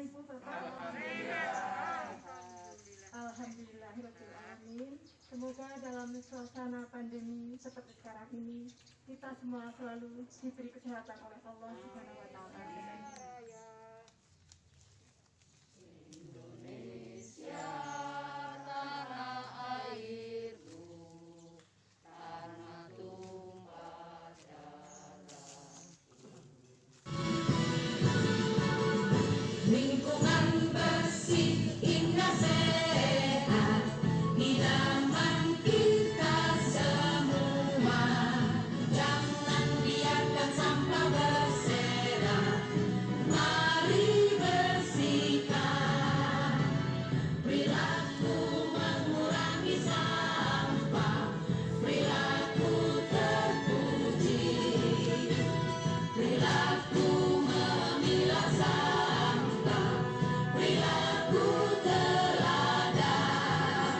Ibu Bapak? Alhamdulillahirrahmanirrahim. Semoga dalam suasana pandemi seperti sekarang ini kita semua selalu diberi kesehatan oleh Allah Subhanahu wa Ta'ala. Indonesia tanah airku, tanah tumpah darahku. Lingkungan bersih, indah, sehat, idaman kita semua. Jangan biarkan sampah berserakan, mari bersihkan. Perilaku mengurangi sampah, perilaku terpuji. Perilaku memilah sampah, perilaku teladan.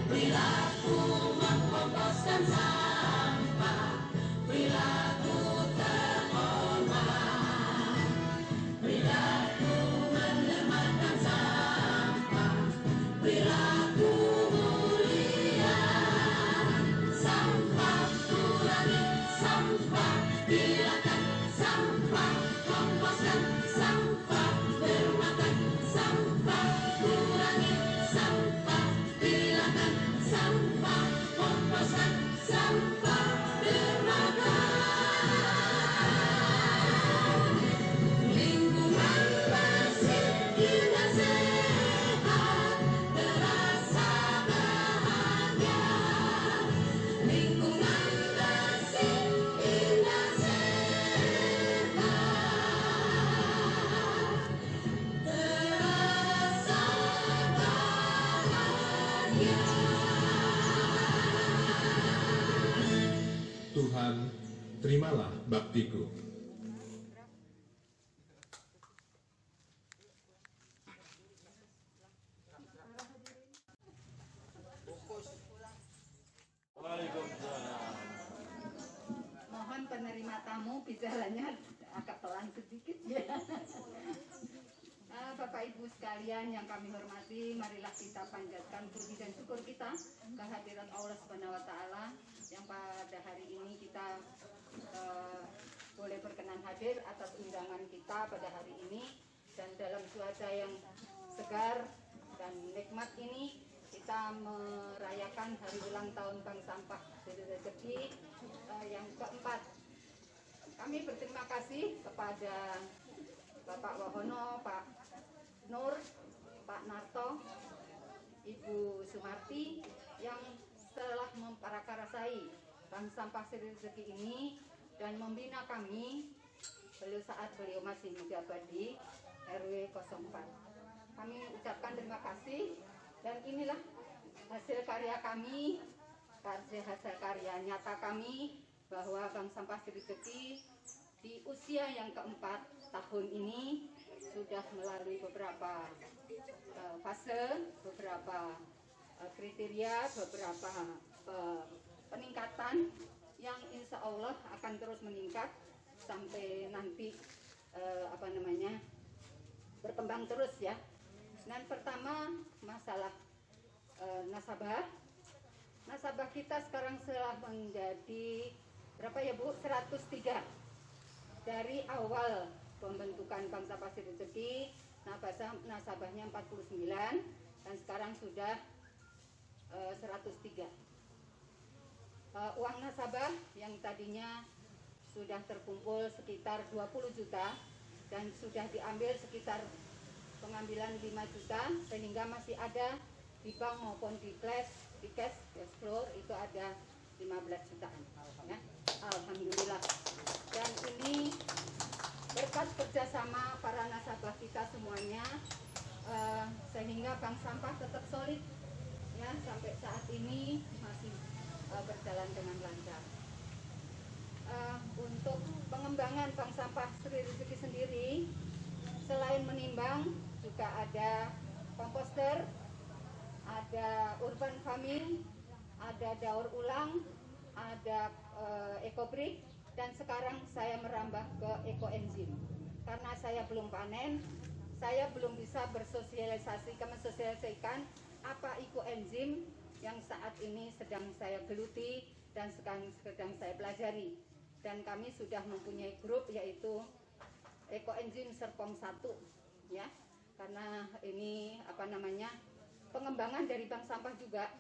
Perilaku mengkomposkan sampah, perilaku terhormat. Perilaku menyelamatkan sampah, perilaku mulia. Sampah kurangi, sampah hilangkan, sampah komposkan, sampah bermakan. Sampah kurangi, sampah hilangkan, sampah komposkan, sampah bermakan. Lingkungan bersih, indah, sehat, terasa bahagia. Lingkungan bersih, indah, sehat, terasa bahagia. Tuhan, terimalah baktiku. Mohon penerima tamu bicaranya agak pelan sedikit ya. Bapak Ibu sekalian yang kami hormati, marilah kita panjatkan puji dan syukur kita kehadirat Allah Subhanahu wa Ta'ala yang pada hari ini kita boleh berkenan hadir atas undangan kita pada hari ini, dan dalam cuaca yang segar dan nikmat ini kita merayakan hari ulang tahun Bank Sampah Sri Rezeki yang keempat. Kami berterima kasih kepada Bapak Wahono, Pak Nur, Pak Narto, Ibu Sumarti yang telah memprakarsai Bank Sampah Sri Rezeki ini dan membina kami saat beliau masih menjabat di RW 04. Kami ucapkan terima kasih, dan inilah hasil karya kami, hasil karya nyata kami bahwa Bank Sampah Sri Rezeki di usia yang keempat tahun ini sudah melalui beberapa fase, beberapa kriteria, beberapa peningkatan yang insya Allah akan terus meningkat sampai nanti berkembang terus ya. Dan pertama masalah nasabah. Nasabah kita sekarang telah menjadi berapa ya Bu? 103. Dari awal pembentukan Bank Sampah Sri Rezeki, nasabahnya 49 dan sekarang sudah 103. Uang nasabah yang tadinya sudah terkumpul sekitar 20 juta dan sudah diambil sekitar pengambilan 5 juta, sehingga masih ada di bank maupun di cash flow itu ada 15 jutaan ya. Alhamdulillah. Dan ini berkat kerjasama para nasabah kita semuanya, sehingga Bank Sampah tetap solid ya, sampai saat ini masih berjalan dengan lancar. Untuk pengembangan Bank Sampah Sri Rezeki sendiri, selain menimbang juga ada komposter, ada urban farming, ada daur ulang, ada ekobrik, dan sekarang saya merambah ke ekoenzim. Karena saya belum panen, saya belum bisa mensosialisasikan apa itu enzim yang saat ini sedang saya geluti dan sedang saya pelajari. Dan kami sudah mempunyai grup yaitu ekoenzim Serpong 1 ya. Karena ini pengembangan dari bank sampah juga,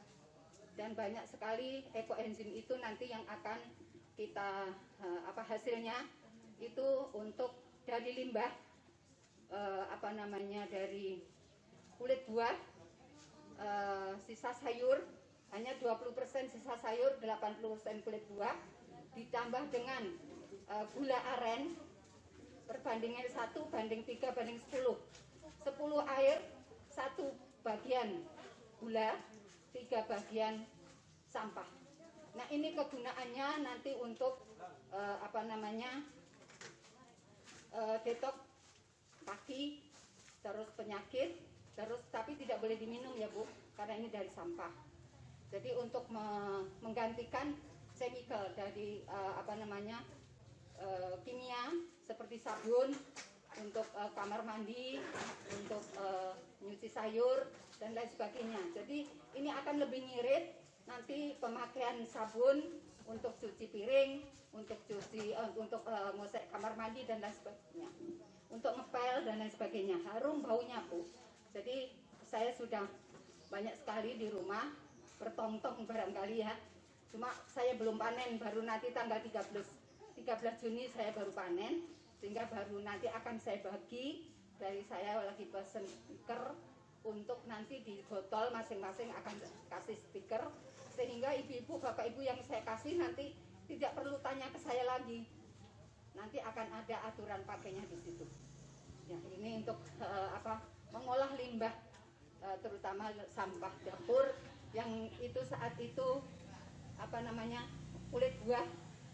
dan banyak sekali ekoenzim itu nanti yang akan kita hasilnya itu untuk dari limbah dari kulit buah, sisa sayur, hanya 20% sisa sayur, 80% kulit buah, ditambah dengan gula aren, perbandingan 1:3:10. 10 air, 1 bagian gula, 3 bagian sampah. Nah, ini kegunaannya nanti untuk detok kaki, terus penyakit, tapi tidak boleh diminum ya Bu, karena ini dari sampah. Jadi untuk menggantikan chemical dari kimia seperti sabun untuk kamar mandi, untuk nyuci sayur dan lain sebagainya. Jadi ini akan lebih ngirit nanti pemakaian sabun untuk cuci piring, untuk ngosek kamar mandi dan lain sebagainya, untuk ngepel dan lain sebagainya. Harum baunya Bu. Jadi saya sudah banyak sekali di rumah, bertong-tong barangkali ya. Cuma saya belum panen, baru nanti tanggal 13 Juni saya baru panen, sehingga baru nanti akan saya bagi. Dari saya lagi pesen stiker untuk nanti di botol masing-masing akan kasih stiker, sehingga ibu-ibu, bapak-ibu yang saya kasih nanti tidak perlu tanya ke saya lagi. Nanti akan ada aturan pakainya di situ. Ya, ini untuk mengolah limbah, terutama sampah dapur yang itu saat itu kulit buah.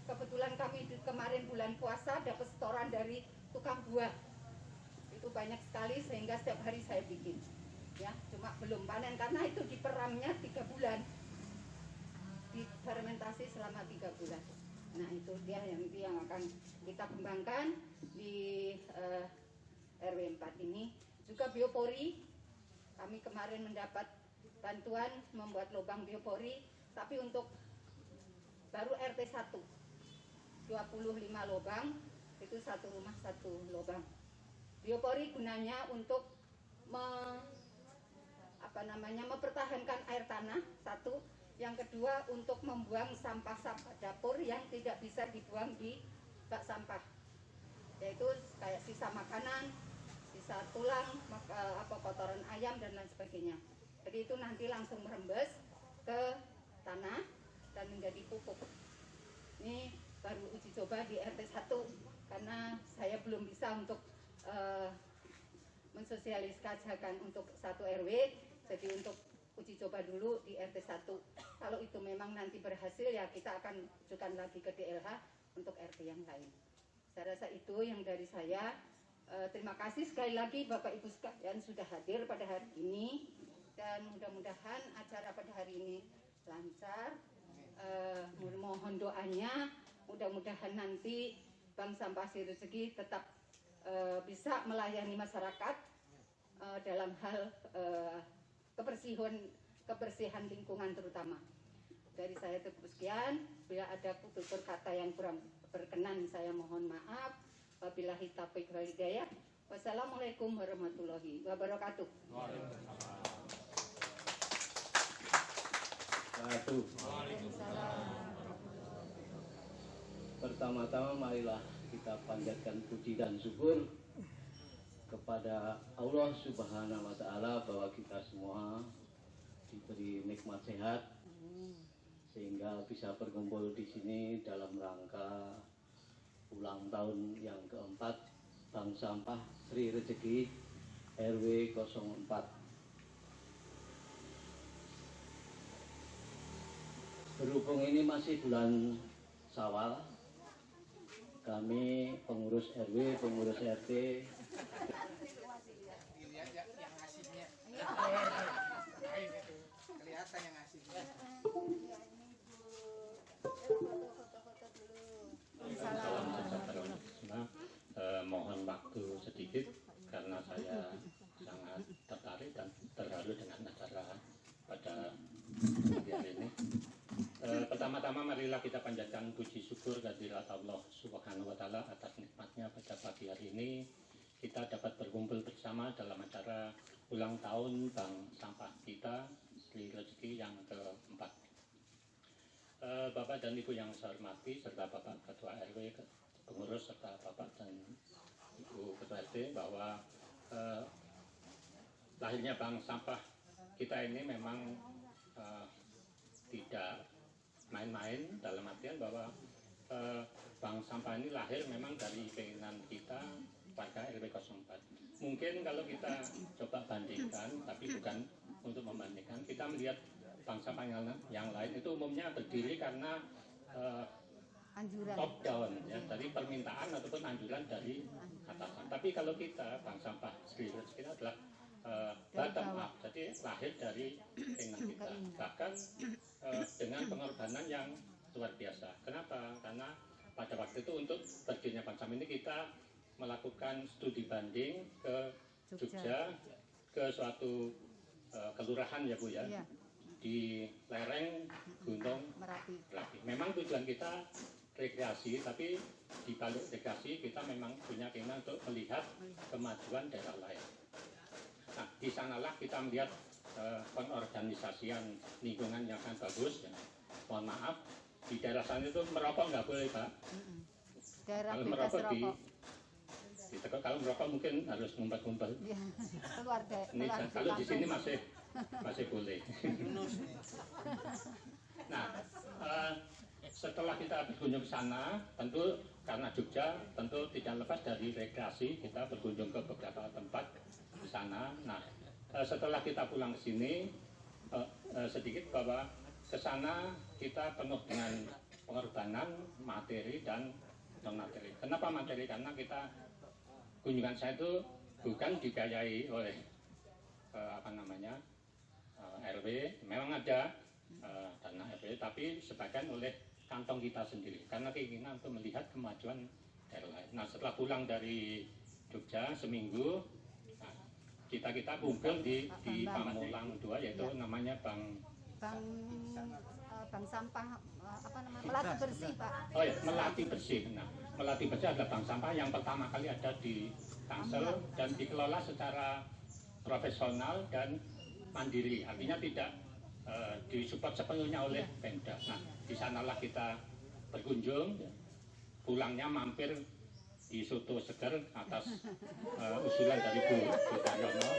Kebetulan kami kemarin bulan puasa dapat setoran dari tukang buah. Itu banyak sekali sehingga setiap hari saya bikin. Ya, cuma belum panen karena itu diperamnya 3 bulan. Difermentasi selama 3 bulan. Nah, itu dia yang akan kita kembangkan di RW 4 ini. Juga biopori, kami kemarin mendapat bantuan membuat lubang biopori, tapi untuk baru RT 1 25 lubang, itu satu rumah 1 lubang. Biopori gunanya untuk mempertahankan air tanah, 1. Yang kedua untuk membuang sampah-sampah dapur yang tidak bisa dibuang di bak sampah, yaitu kayak sisa makanan, sisa tulang, kotoran ayam dan lain sebagainya. Jadi itu nanti langsung merembes ke tanah dan menjadi pupuk. Ini baru uji coba di RT 1 karena saya belum bisa untuk mensosialisasikan untuk 1 RW, jadi untuk uji coba dulu di RT 1. Kalau itu memang nanti berhasil ya kita akan ajukan lagi ke DLH untuk RT yang lain. Saya rasa itu yang dari saya. Terima kasih sekali lagi Bapak Ibu sekalian sudah hadir pada hari ini, dan mudah-mudahan acara pada hari ini lancar. Mohon doanya, mudah-mudahan nanti Bank Sampah Si Rezeki tetap bisa melayani masyarakat dalam hal kebersihan lingkungan terutama. Dari saya cukup sekian. Bila ada tutur kata yang kurang berkenan, saya mohon maaf. Wabillahi taufiq wal hidayah. Wassalamualaikum warahmatullahi wabarakatuh. Pertama-tama marilah kita panjatkan puji dan syukur kepada Allah Subhanahu wa Ta'ala bahwa kita semua diberi nikmat sehat sehingga bisa berkumpul di sini dalam rangka ulang tahun yang keempat Bank Sampah Sri Rezeki RW 04. Berhubung ini masih bulan Syawal, kami pengurus RW, pengurus RT kelihatan yang ngasihnya. mohon waktu sedikit karena saya panjatkan puji syukur kehadirat Allah Subhanahu wa taala atas nikmatnya pada pagi hari ini kita dapat berkumpul bersama dalam acara ulang tahun Bank Sampah kita Sri Rezeki yang keempat. Bapak dan Ibu yang saya hormati serta Bapak Ketua RW, pengurus serta Bapak dan Ibu Ketua RT, bahwa lahirnya Bank Sampah kita ini memang tidak main-main, dalam artian bahwa Bank Sampah ini lahir memang dari keinginan kita warga RW 04. Mungkin kalau kita coba bandingkan, tapi bukan untuk membandingkan, kita melihat Bank Sampah yang lain itu umumnya berdiri karena Anjuran. top down, ya, dari permintaan ataupun anjuran dari atasan. Tapi kalau kita Bank Sampah Sri Rezeki kita adalah bottom up, jadi lahir dari keinginan kita, bahkan dengan pengorbanan yang luar biasa. Kenapa? Karena pada waktu itu untuk berdirinya Bank Sampah ini kita melakukan studi banding ke Jogja, ke suatu kelurahan ya Bu ya, Iya. di lereng Gunung Merapi. Merapi. Memang tujuan kita rekreasi, tapi di balik rekreasi kita memang punya keinginan untuk melihat kemajuan daerah lain. Nah, di sanalah kita melihat pengorganisasian lingkungan yang sangat bagus. Ya. Mohon maaf, di daerah sana itu merokok nggak boleh, Pak. Daerah Kalau bebas merokok rokok. di Tegal, kalau merokok mungkin harus ngumpet-ngumpet. Ya, keluarga. Ini kalau di sini masih boleh. Nah, setelah kita berkunjung ke sana, tentu karena Jogja tentu tidak lepas dari rekreasi, kita berkunjung ke beberapa tempat di sana. Nah, setelah kita pulang ke sini, sedikit bahwa ke sana kita penuh dengan pengorbanan materi dan non materi. Kenapa materi? Karena kita kunjungan saya itu bukan dibiayai oleh RW, memang ada dana RW, tapi sebagian oleh kantong kita sendiri karena keinginan untuk melihat kemajuan daerah lain. Nah, setelah pulang dari Jogja seminggu, kita kumpul di Pamulang 2, yaitu namanya Bank Sampah Melati Bersih, Pak. Oh ya, Melati Bersih. Nah, Melati Bersih adalah bank sampah yang pertama kali ada di Tangsel dan dikelola secara profesional dan mandiri, artinya tidak disupport sepenuhnya oleh Pemda. Nah, di sanalah kita berkunjung, pulangnya mampir di soto seger atas usulan dari Bu Daryono.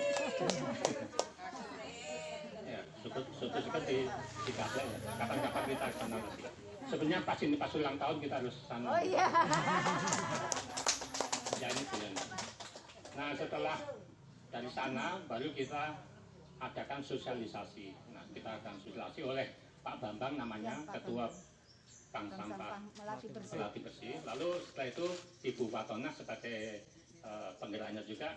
Ya, soto seger di Kablek ya. Kapan-kapan kita ke sana lagi. Sebenarnya pas ulang tahun kita harus ke sana. Oh iya. Ya ini bulan. Nah, setelah dari sana baru kita adakan sosialisasi. Nah, kita akan sosialisasi oleh Pak Bambang namanya, Ya, Pak Ketua Bambang. Bank Sampah Melati Bersih. Lalu setelah itu Ibu Fatona sebagai penggeraknya juga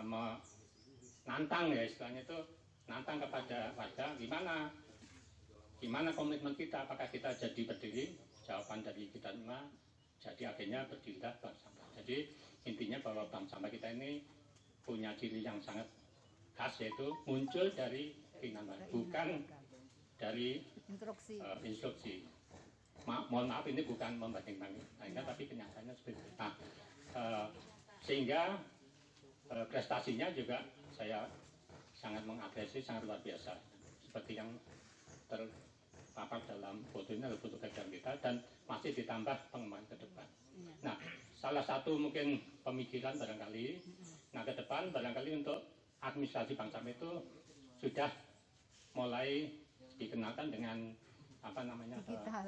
menantang ya, istilahnya itu nantang kepada warga, gimana komitmen kita, apakah kita jadi berdiri? Jawaban dari kita semua, jadi akhirnya berdirilah Bank Sampah. Jadi intinya bahwa Bank Sampah kita ini punya ciri yang sangat khas, yaitu muncul dari keinginan, bukan dari instruksi. Mohon maaf, ini bukan membanding-bandingkan, tapi kenyataannya seperti itu. Nah, sehingga prestasinya juga saya sangat mengapresiasi, sangat luar biasa. Seperti yang terpapar dalam foto ini adalah foto kegiatan kita dan masih ditambah pengembangan ke depan. Nah, salah satu mungkin pemikiran barangkali, nah ke depan barangkali untuk administrasi Bank Sampah itu sudah mulai dikenalkan dengan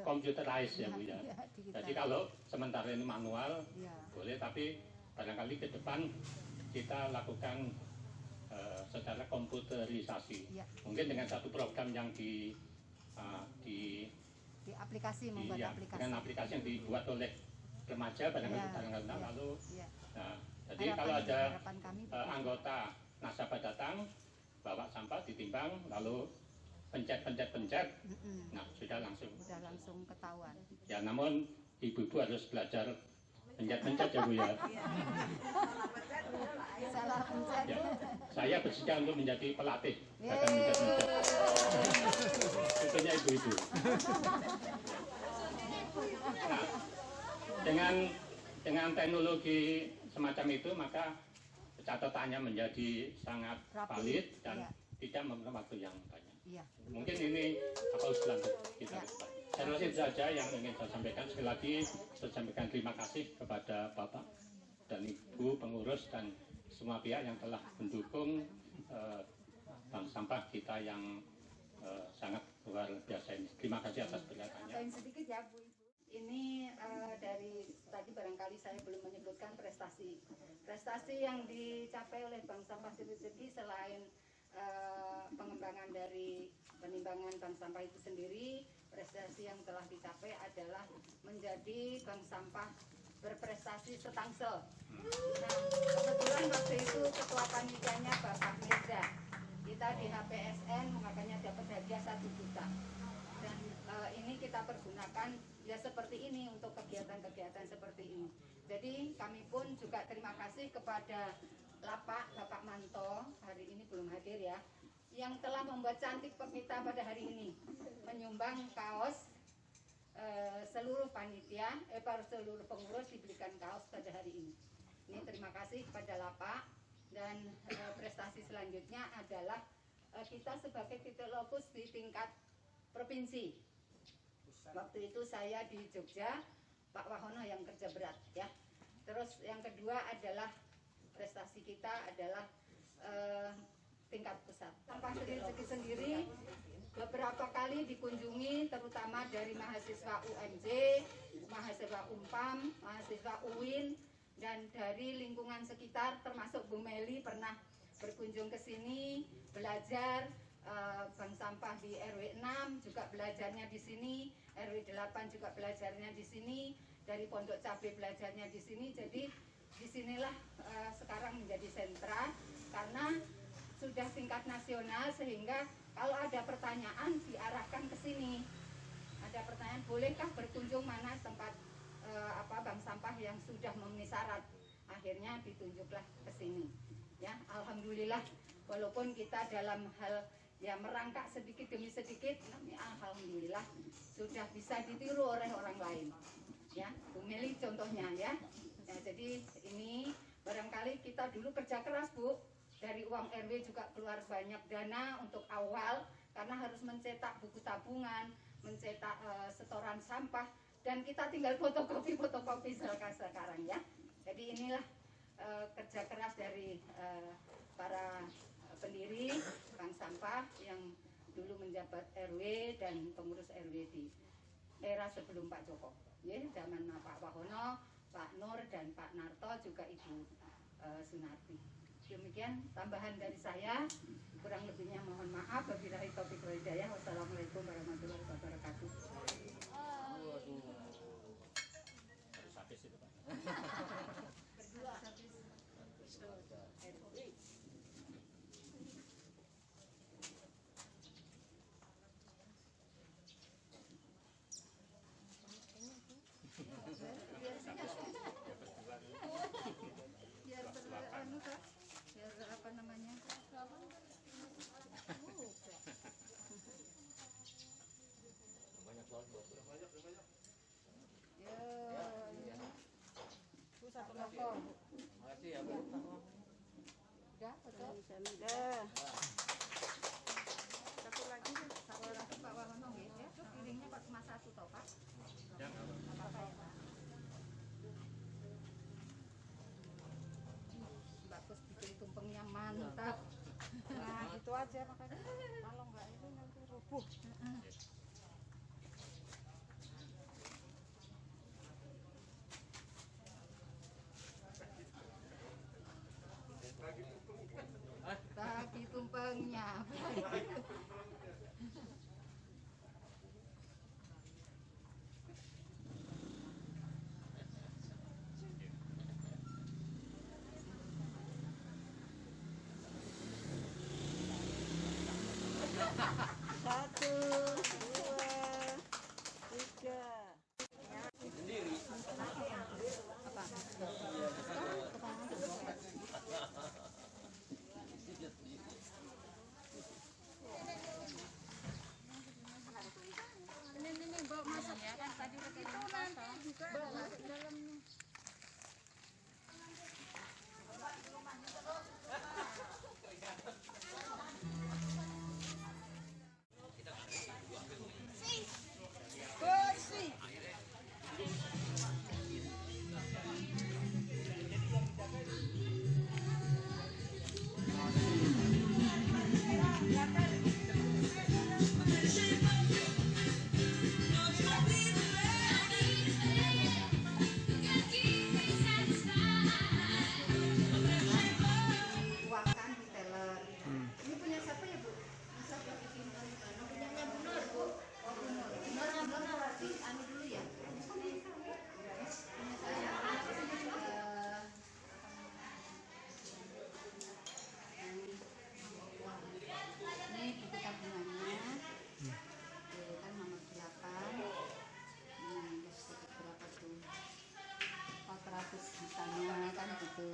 computerized ya Bu ya. Jadi kalau sementara ini manual boleh, tapi barangkali ke depan kita lakukan secara komputerisasi. Mungkin dengan satu program yang di aplikasi, membuat aplikasi. Dengan aplikasi yang dibuat oleh remaja barangkali lalu. Nah, jadi kalau ada anggota nasabah datang bawa sampah ditimbang lalu pencet, nah sudah langsung ketahuan. Ya, namun ibu-ibu harus belajar pencet ya Bu ya. Salah pencet. Ya, saya bersedia untuk menjadi pelatih akan mencet. Tentunya ibu-ibu. Dengan teknologi semacam itu maka catatannya menjadi sangat valid dan tidak memakan waktu yang banyak. Mungkin ini apa usulan kita ke depan. Saya rasa itu saja yang ingin saya sampaikan. Sekali lagi saya sampaikan terima kasih kepada Bapak dan Ibu pengurus dan semua pihak yang telah mendukung bank sampah kita yang sangat luar biasa ini. Terima kasih atas perhatiannya. Tambahin sedikit ya Bu Ibu. Ini dari tadi barangkali saya belum menyebutkan prestasi yang dicapai oleh Bank Sampah Sirikuti selain pengembangan dari penimbangan bank sampah itu sendiri. Prestasi yang telah dicapai adalah menjadi bank sampah berprestasi setangsel. Nah, kebetulan waktu itu ketua panitianya Bapak Mirza. Kita di HPSN makanya dapat hadiah 1 juta. Dan ini kita pergunakan ya seperti ini untuk kegiatan-kegiatan seperti ini. Jadi kami pun juga terima kasih kepada Lapak Bapak Manto, hari ini belum hadir ya, yang telah membuat cantik kita pada hari ini, menyumbang kaos seluruh panitia, seluruh pengurus diberikan kaos pada hari ini. Ini terima kasih kepada Lapak. Dan prestasi selanjutnya adalah kita sebagai titik lokus di tingkat provinsi. Waktu itu saya di Jogja, Pak Wahono yang kerja berat ya. Terus yang kedua adalah prestasi kita adalah tingkat pusat. Sampah Sirikuti sendiri beberapa kali dikunjungi terutama dari mahasiswa UMJ, mahasiswa UMPAM, mahasiswa UIN, dan dari lingkungan sekitar termasuk Bu Meli pernah berkunjung ke sini belajar bank sampah di RW 6 juga belajarnya di sini, RW 8 juga belajarnya di sini, dari Pondok Cabe belajarnya di sini. Jadi disinilah sekarang menjadi sentra karena sudah tingkat nasional sehingga kalau ada pertanyaan diarahkan ke sini. Ada pertanyaan, bolehkah berkunjung mana tempat bank sampah yang sudah memenuhi syarat, akhirnya ditunjuklah ke sini ya. Alhamdulillah walaupun kita dalam hal ya merangkak sedikit demi sedikit, tapi alhamdulillah sudah bisa ditiru oleh orang lain ya. Bu Meli contohnya ya. Nah, jadi ini barangkali kita dulu kerja keras Bu, dari uang RW juga keluar banyak dana untuk awal karena harus mencetak buku tabungan, mencetak setoran sampah, dan kita tinggal fotokopi sekarang ya. Jadi inilah kerja keras dari para pendiri bank sampah yang dulu menjabat RW dan pengurus RW di era sebelum Pak Joko. Ya, zaman Pak Wahono, Pak Nur dan Pak Narto juga Ibu Sunarti. Demikian tambahan dari saya. Kurang lebihnya mohon maaf. Wabillahi taufiq wal hidayah. Wassalamualaikum warahmatullahi wabarakatuh. Biar apa namanya? Satu mangkok. Makasih ya Bu. Udah, betul. Satu lagi Pak Wahono nggih ya. Piringnya Pak cuma satu toh Pak. Ya, apa-apa ya Pak. Bagus bikin tumpengnya mantap. Nah, itu aja makanya. Kalau enggak itu nanti rubuh. Bagi tumpengnya. Satu. situ.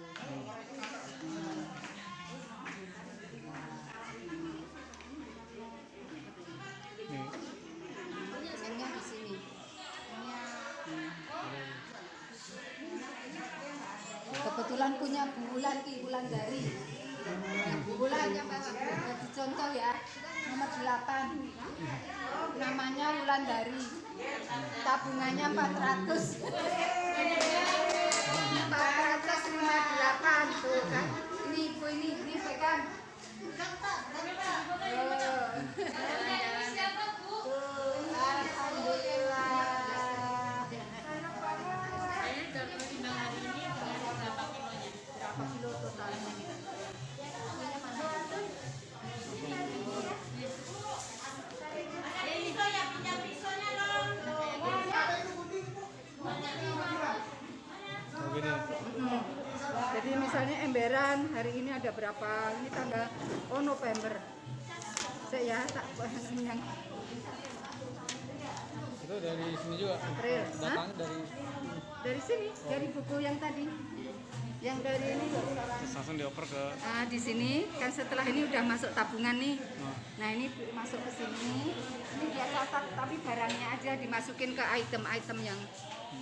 Pengennya di sini. Kebetulan punya bulan dari bulan yang bagi contoh ya, nomor 8 namanya Wulandari, tabungannya 458 tuh kan. Ini ibu ini pegang. Alhamdulillah. Berapa kilo totalnya? Jadi misalnya emberan hari ini ada berapa? Ini tanggal November. Saya tak yang Itu dari sini juga. April. Datang Dari sini, dari buku yang tadi. Yang dari ini terus langsung dioper ke. Nah, di sini kan setelah ini udah masuk tabungan nih. Nah, ini masuk ke sini. Ini dia catat tapi barangnya aja dimasukin ke item-item yang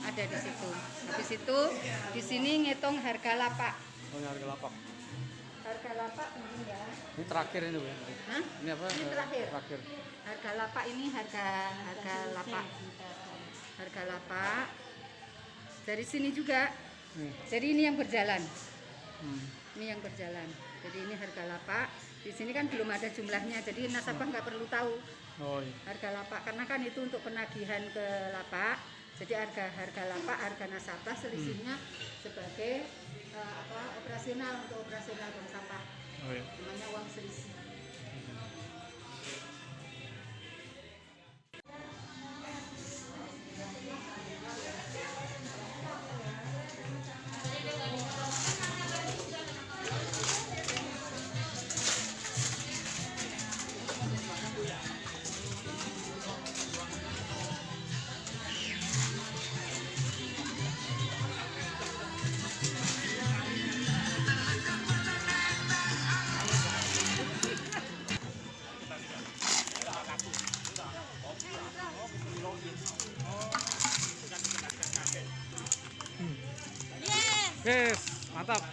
ada di situ. Habis itu di sini ngitung harga lapak. Oh, ini harga lapak. Harga lapak ini ya. Ini terakhir ini, Bu. Hah? Ini apa? Ini terakhir. Terakhir. Harga lapak ini harga lapak. Harga lapak. Dari sini juga. Jadi ini yang berjalan. Ini yang berjalan. Jadi ini harga lapak. Di sini kan belum ada jumlahnya. Jadi nasabah nggak perlu tahu Oh, iya. harga lapak karena kan itu untuk penagihan ke lapak. Jadi harga lapak, harga nasabah selisihnya sebagai operasional untuk operasional bank sampah. Oh, iya. Namanya uang selisih. Yes, mantap.